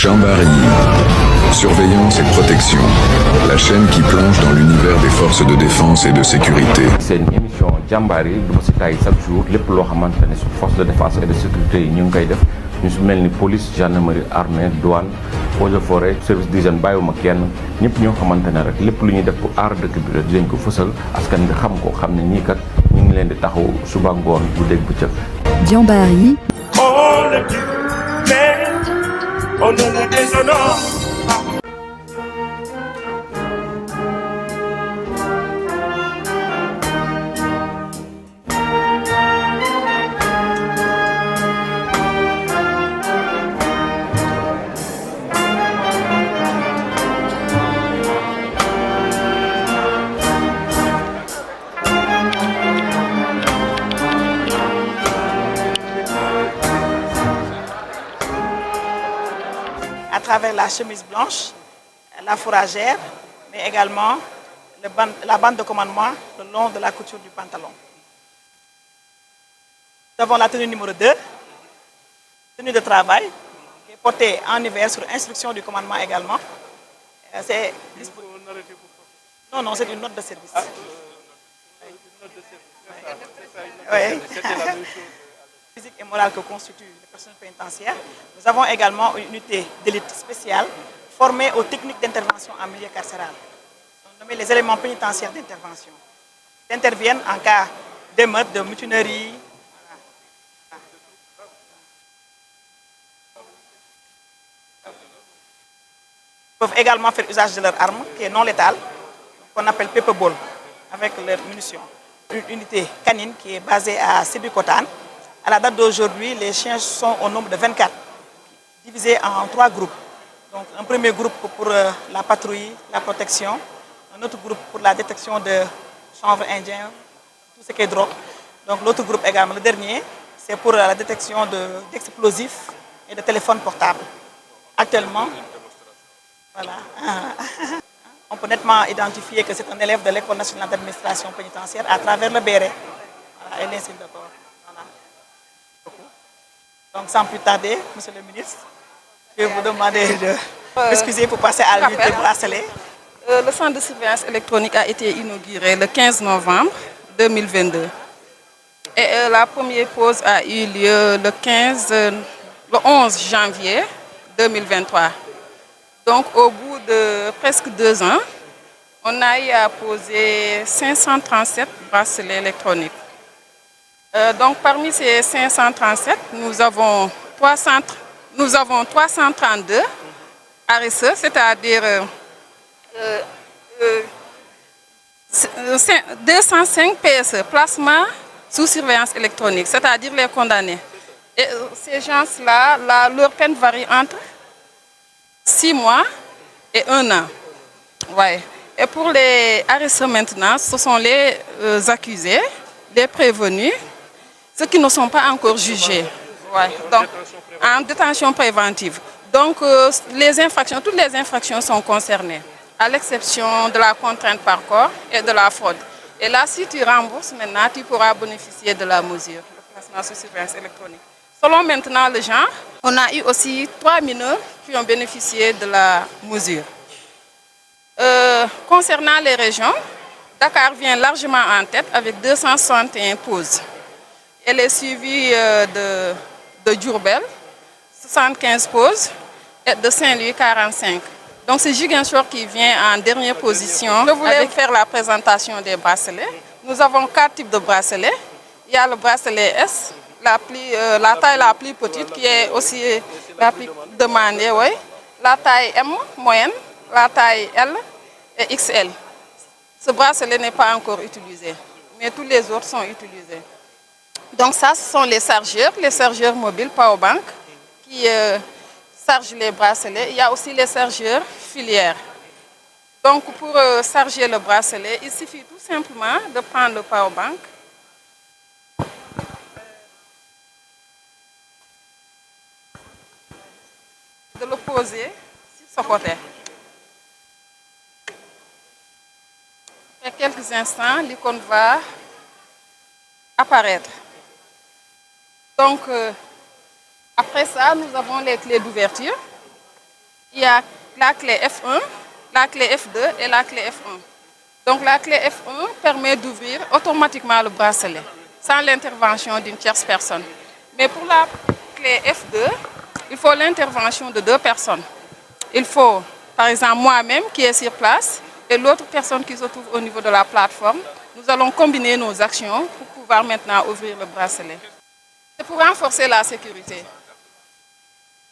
Jamboree. Surveillance et protection. La chaîne qui plonge dans l'univers des forces de défense et de sécurité. C'est une émission Jamboree du ma si tay chaque jour lépp loo xamante ne si force de défense et de sécurité yi ñu ngi koy def ñu si mel ni police gendarmerie armée douane eaux et forêt service d'hygiène bàyyiwuma kenn ñëpp ñoo xamante ne rek lépp lu ñuy def pour aar dëkk bi rek dinañ ko fësal askan bi xam ko xam ne ñii kat ñu ngi leen di taxaw suba ngoon bu dégg bëccëg. Jamboree. On le tue, mais on ne le déshonore. À travers la chemise blanche, la fourragère, mais également la bande de commandement le long de la couture du pantalon. Nous avons la tenue numéro 2, tenue de travail, qui est portée en hiver sur instruction du commandement également. C'est disponible. Non, non, c'est une note de service. Oui. Physique et morale que constitue le personnel pénitentiaire. Nous avons également une unité d'élite spéciale formée aux techniques d'intervention en milieu carcéral. On nomme les éléments pénitentiaires d'intervention. Ils interviennent en cas d'émeute, de mutinerie. Ils peuvent également faire usage de leur arme, qui est non létale, qu'on appelle paper ball, avec leurs munitions. Une unité canine qui est basée à Sébikotane. À la date d'aujourd'hui, les chiens sont au nombre de 24, divisés en 3 groupes. Donc, un premier groupe pour la patrouille, la protection, un autre groupe pour la détection de chanvre indien, tout ce qui est drogue. Donc, l'autre groupe également, le dernier, c'est pour la détection d'explosifs et de téléphones portables. Actuellement, voilà. On peut nettement identifier que c'est un élève de l'École nationale d'administration pénitentiaire à travers le béret et l'insigne de corps. Donc, sans plus tarder, Monsieur le ministre, je vais vous demander de m'excuser pour passer à l'unité bracelet. Le centre de surveillance électronique a été inauguré le 15 novembre 2022. Et la première pause a eu lieu le 11 janvier 2023. Donc, au bout de presque 2 ans, on a eu à poser 537 bracelets électroniques. Donc, parmi ces 537, nous avons 332 RSE, c'est-à-dire 205 PSE, placement sous surveillance électronique, c'est-à-dire les condamnés. Et ces gens-là, leur peine varie entre 6 mois et 1 an. Ouais. Et pour les RSE maintenant, ce sont les accusés, les prévenus, ceux qui ne sont pas encore jugés, ouais. Donc, en détention préventive. Donc, toutes les infractions sont concernées, à l'exception de la contrainte par corps et de la fraude. Et là, si tu rembourses maintenant, tu pourras bénéficier de la mesure, le placement sous surveillance électronique. Selon maintenant le genre, on a eu aussi 3 mineurs qui ont bénéficié de la mesure. Concernant les régions, Dakar vient largement en tête avec 261 pauses. Elle est suivie de Diourbel, 75 pauses, et de Saint-Louis, 45. Donc c'est Ziguinchor qui vient en dernière position. Je voulais faire la présentation des bracelets. Nous avons 4 types de bracelets. Il y a le bracelet S, la taille la plus petite, qui est aussi la plus demandée, oui. La taille M, moyenne, la taille L et XL. Ce bracelet n'est pas encore utilisé, mais tous les autres sont utilisés. Donc ça, ce sont les chargeurs mobiles Powerbank qui chargent les bracelets. Il y a aussi les chargeurs filières. Donc pour charger le bracelet, il suffit tout simplement de prendre le Powerbank, de le poser sur ce côté. Après quelques instants, l'icône va apparaître. Donc, après ça, nous avons les clés d'ouverture. il y a la clé F1, la clé F2 et la clé F1. Donc la clé F1 permet d'ouvrir automatiquement le bracelet sans l'intervention d'une tierce personne. Mais pour la clé F2, il faut l'intervention de 2 personnes. Il faut, par exemple, moi-même qui est sur place et l'autre personne qui se trouve au niveau de la plateforme. Nous allons combiner nos actions pour pouvoir maintenant ouvrir le bracelet. C'est pour renforcer la sécurité.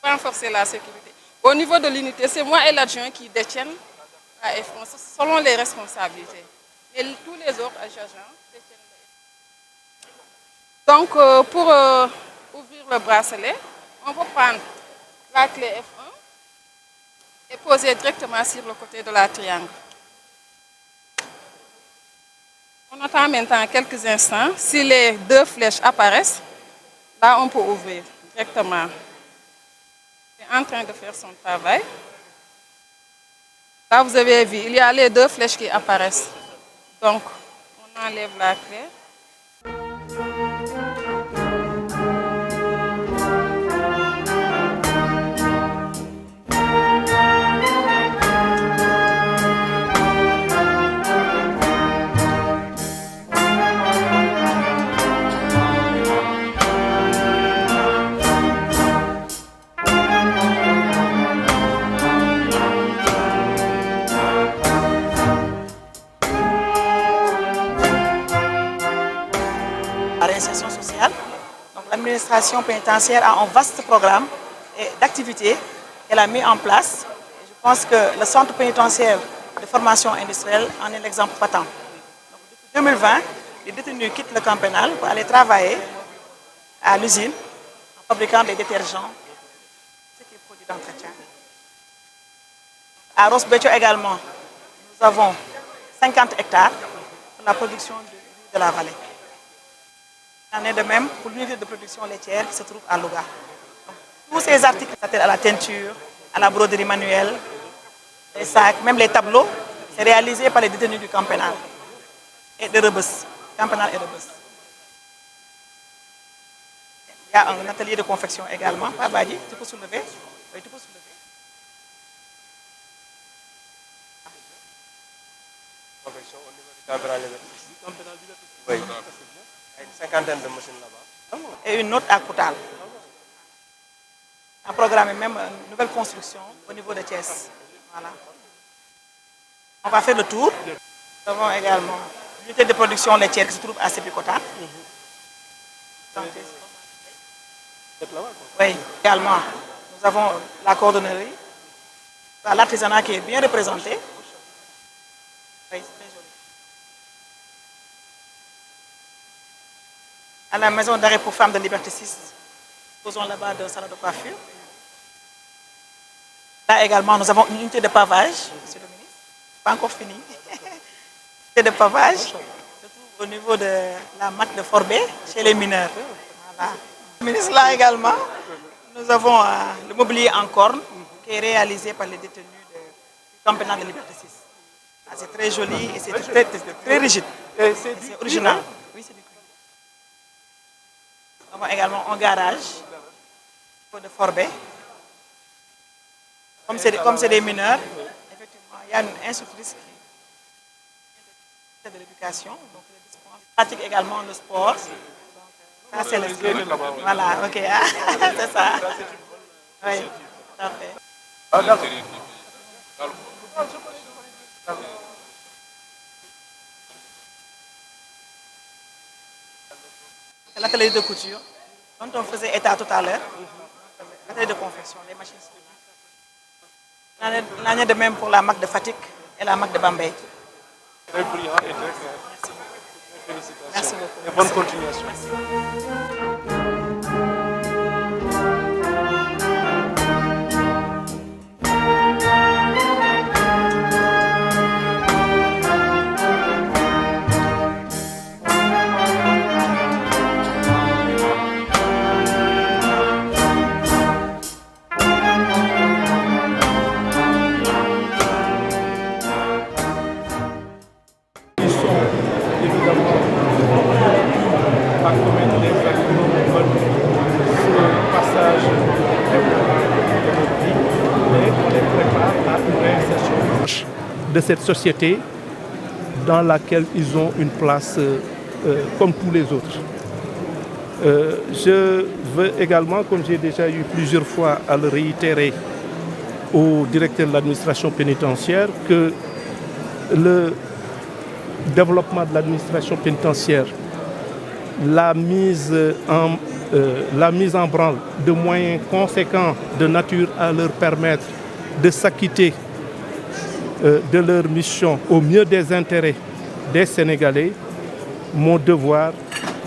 Renforcer la sécurité. Au niveau de l'unité, c'est moi et l'adjoint qui détiennent la F1 selon les responsabilités. Et tous les autres agents détiennent la F1. Donc, pour ouvrir le bracelet, on va prendre la clé F1 et poser directement sur le côté de la triangle. On attend maintenant quelques instants. Si les 2 flèches apparaissent, là on peut ouvrir directement. C'est en train de faire son travail. Là vous avez vu, il y a les 2 flèches qui apparaissent. Donc on enlève la clé. La réinsertion sociale. Donc l'administration pénitentiaire a un vaste programme d'activités qu'elle a mis en place. Et je pense que le centre pénitentiaire de formation industrielle en est l'exemple patent. Donc, depuis 2020, les détenus quittent le camp pénal pour aller travailler à l'usine en fabriquant des détergents, ce qui est produit d'entretien. À Ross Béthio également, nous avons 50 hectares pour la production de la vallée. Il en est de même pour l'unité de production laitière qui se trouve à Louga. Donc, tous ces articles s'attellent à la teinture, à la broderie manuelle, les sacs, même les tableaux, c'est réalisé par les détenus du camp pénal et de Rebeuss, camp pénal et Rebeuss. Il y a un atelier de confection également. Pabadi, tu peux soulever? Oui, tu peux soulever. Confection au niveau du camp pénal Liberté. Oui. Une cinquantaine de machines là-bas. Et une autre à Koutal. On a programmé même une nouvelle construction au niveau de Thiès. Voilà. On va faire le tour. Nous avons également l'unité de production laitière qui se trouve à Sébikotane. Oui, également, nous avons la cordonnerie, l'artisanat qui est bien représenté. Oui, c'est très joli. À la maison d'arrêt pour femmes de Liberté 6, posons là-bas un salon de coiffure. Là également, nous avons une unité de pavage, monsieur le ministre. Pas encore fini. Unité de pavage, se trouve au niveau de la MAC de Forbé, chez les mineurs. Voilà. Le ministre là également, nous avons le mobilier en corne qui est réalisé par les détenus du camp pénal de Liberté 6. Ah, c'est très joli et c'est très rigide. C'est original. Oui, c'est du cuir. Nous avons également un garage de Forbé. Comme c'est des mineurs, effectivement, il y a une instructrice qui fait de l'éducation, donc elle pratique également le sport. Ça, c'est le sport. Voilà, ok, c'est ça. Oui, tout à fait. C'est l'atelier de couture dont on faisait état tout à l'heure. L'atelier de confection, les machines. L'année de même pour la MAC de Fatick et la MAC de Bambey. Très brillant et très clair. Merci. Félicitations. Merci beaucoup. Et bonne continuation. Merci. Passage de notre vie, mais on est de cette société dans laquelle ils ont une place comme tous les autres. Je veux également, comme j'ai déjà eu plusieurs fois à le réitérer au directeur de l'administration pénitentiaire, que le développement de l'administration pénitentiaire, la mise en branle de moyens conséquents de nature à leur permettre de s'acquitter de leur mission au mieux des intérêts des Sénégalais, mon devoir,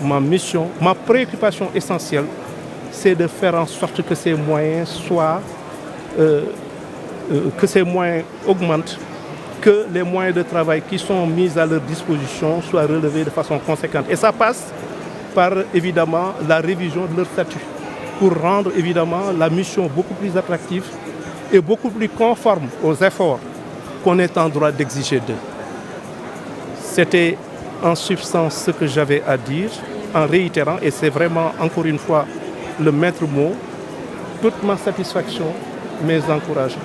ma mission, ma préoccupation essentielle, c'est de faire en sorte que ces moyens soient, que ces moyens augmentent, que les moyens de travail qui sont mis à leur disposition soient relevés de façon conséquente. Et ça passe par évidemment la révision de leur statut pour rendre évidemment la mission beaucoup plus attractive et beaucoup plus conforme aux efforts qu'on est en droit d'exiger d'eux. C'était en substance ce que j'avais à dire, en réitérant, et c'est vraiment encore une fois le maître mot, toute ma satisfaction, mes encouragements.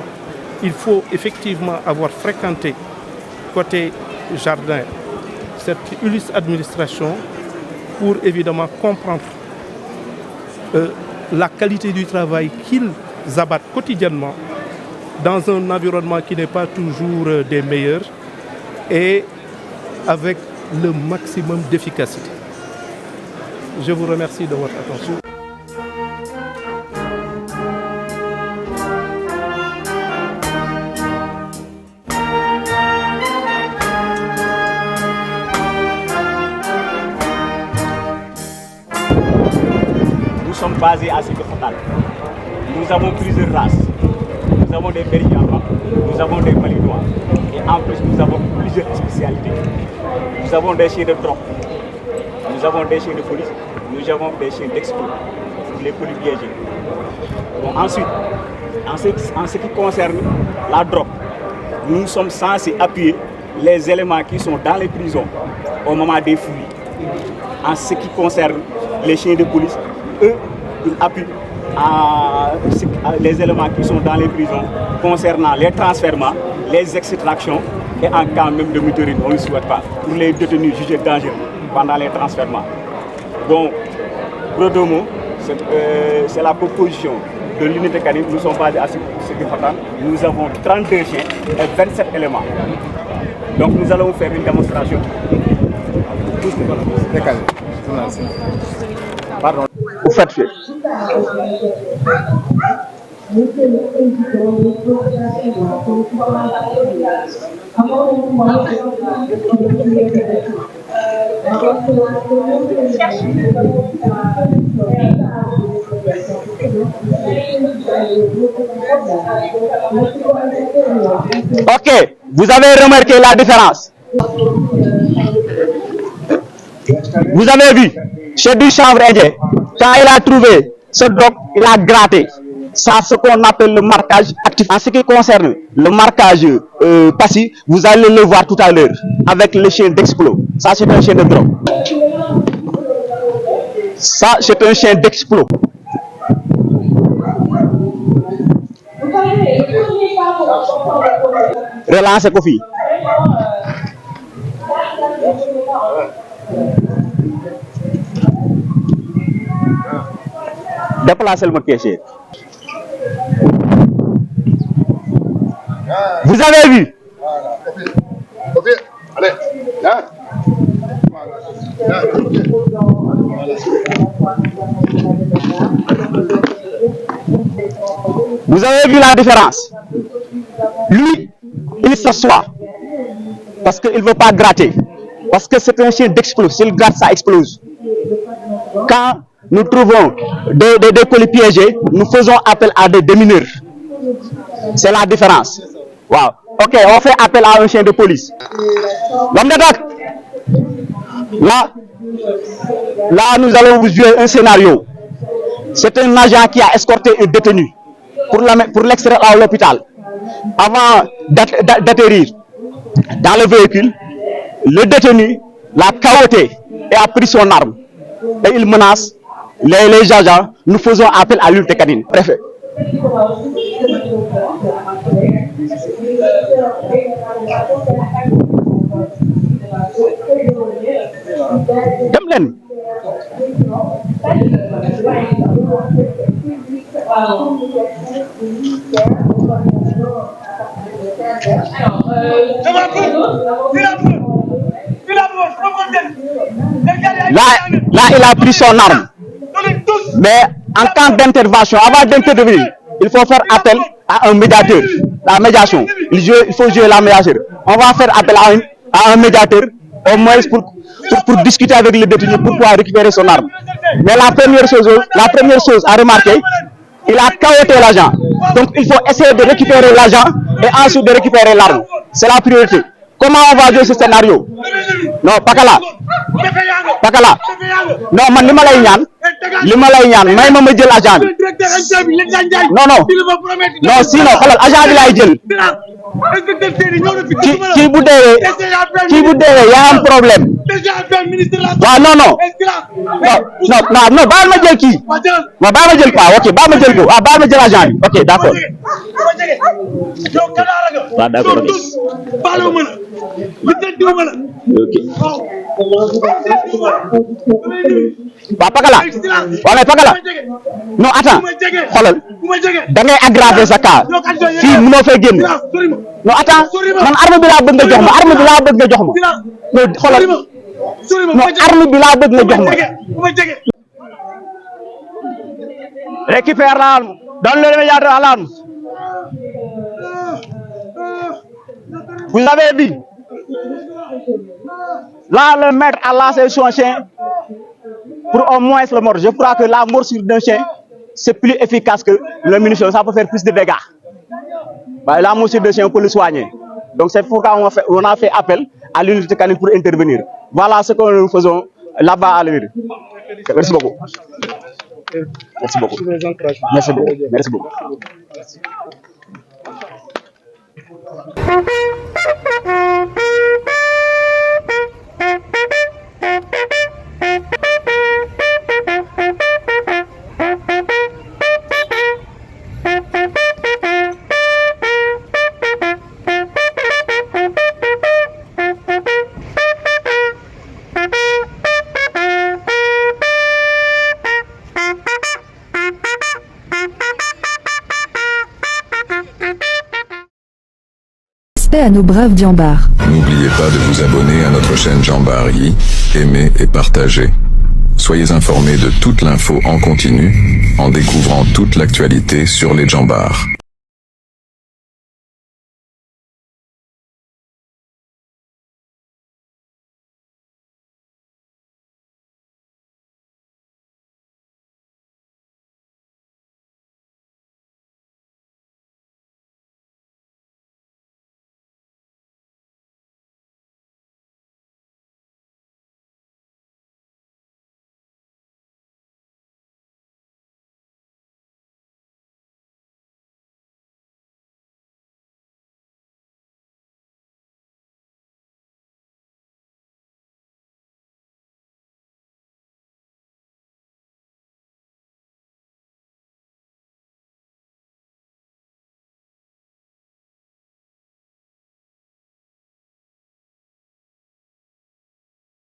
Il faut effectivement avoir fréquenté côté jardin cette illustre administration pour évidemment comprendre la qualité du travail qu'ils abattent quotidiennement dans un environnement qui n'est pas toujours des meilleurs et avec le maximum d'efficacité. Je vous remercie de votre attention. Nous sommes basés à Sébikotane. Nous avons plusieurs races. Nous avons des Bérignanois, nous avons des Malinois et en plus nous avons plusieurs spécialités. Nous avons des chiens de troc, nous avons des chiens de police, nous avons des chiens d'explo, les polypiégés. Bon, ensuite, en ce qui concerne la drogue, nous sommes censés appuyer les éléments qui sont dans les prisons au moment des fouilles. En ce qui concerne les chiens de police, eux, ils appuient les éléments qui sont dans les prisons concernant les transfèrements, les extractions et en cas même de muterie, on ne le souhaite pas, pour les détenus jugés dangereux pendant les transfèrements. Bon, grosso modo, c'est la composition de l'unité canine. Nous sommes basés à Sébikotane. Nous avons 32 chiens et 27 éléments. Donc nous allons faire une démonstration. Pardon. Vous faites fait. Ok, vous avez remarqué la différence. Vous avez vu, chez du chanvre indien, quand il a trouvé ce doc, il a gratté. C'est ce qu'on appelle le marquage actif. En ce qui concerne le marquage passif, vous allez le voir tout à l'heure avec le chien d'explo. Ça, c'est un chien de drogue. Ça, c'est un chien d'explo. Relancez Kofi. Déplacez le mot caissier. Vous avez vu? Allez, là. Vous avez vu la différence? Lui, il s'assoit parce qu'il ne veut pas gratter. Parce que c'est un chien d'explose. S'il gratte, ça explose. Quand nous trouvons des colis piégés, nous faisons appel à des démineurs. C'est la différence. Wow. Ok, on fait appel à un chien de police. Là, nous allons vous jouer un scénario. C'est un agent qui a escorté un détenu pour l'extraire à l'hôpital. Avant d'atterrir dans le véhicule, le détenu l'a cahoté et a pris son arme. Et il menace les agents. Nous faisons appel à l'unité canine. Préfet, dem leen. Là, il a pris son arme. Mais en cas d'intervention, avant d'intervenir, il faut faire appel à un médiateur. La médiation. Il faut jouer la médiation. On va faire appel à un médiateur, au moins pour discuter avec le détenu, pour pouvoir récupérer son arme. Mais la première chose à remarquer, il a cahoté l'agent. Donc il faut essayer de récupérer l'agent et ensuite de récupérer l'arme. C'est la priorité. Comment on va jouer ce scénario? Non, Pakala. Non, man li ma lay ñaan may ma jël agent bi. Non, sinon xolal agent bi lay jël. Kii bu deewee yaa am problème. waaw non baal ma jël kii. waaw baal ma jël quoi, ok baal ma jël ko, waaw baal ma jël agent bi, ok d'accord. waaw d'accord. waaw Pakala non attends xoolal da ngay aggraver sa cas fii mënoo fay génn. non attends man arme bi laa bëgg nga jox ma non xoolal non arme bi laa bëgg nga jox ma. Récupère l'arme, donne le médiateur à l'arme. Vous avez dit, là le maître a lancé son chien pour au moins le mordre. Je crois que la morsure d'un chien c'est plus efficace que la munition, ça peut faire plus de dégâts. Bah, la morsure d'un chien on peut le soigner. Donc c'est pourquoi on a fait appel à l'unité canine pour intervenir. Voilà ce que nous faisons là-bas à l'île. Merci beaucoup. Merci beaucoup. Merci beaucoup. Merci beaucoup. Respect à nos braves Djambars. N'oubliez pas de vous abonner à notre chaîne Djambari, aimer et partager. Soyez informés de toute l'info en continu en découvrant toute l'actualité sur les Djambars.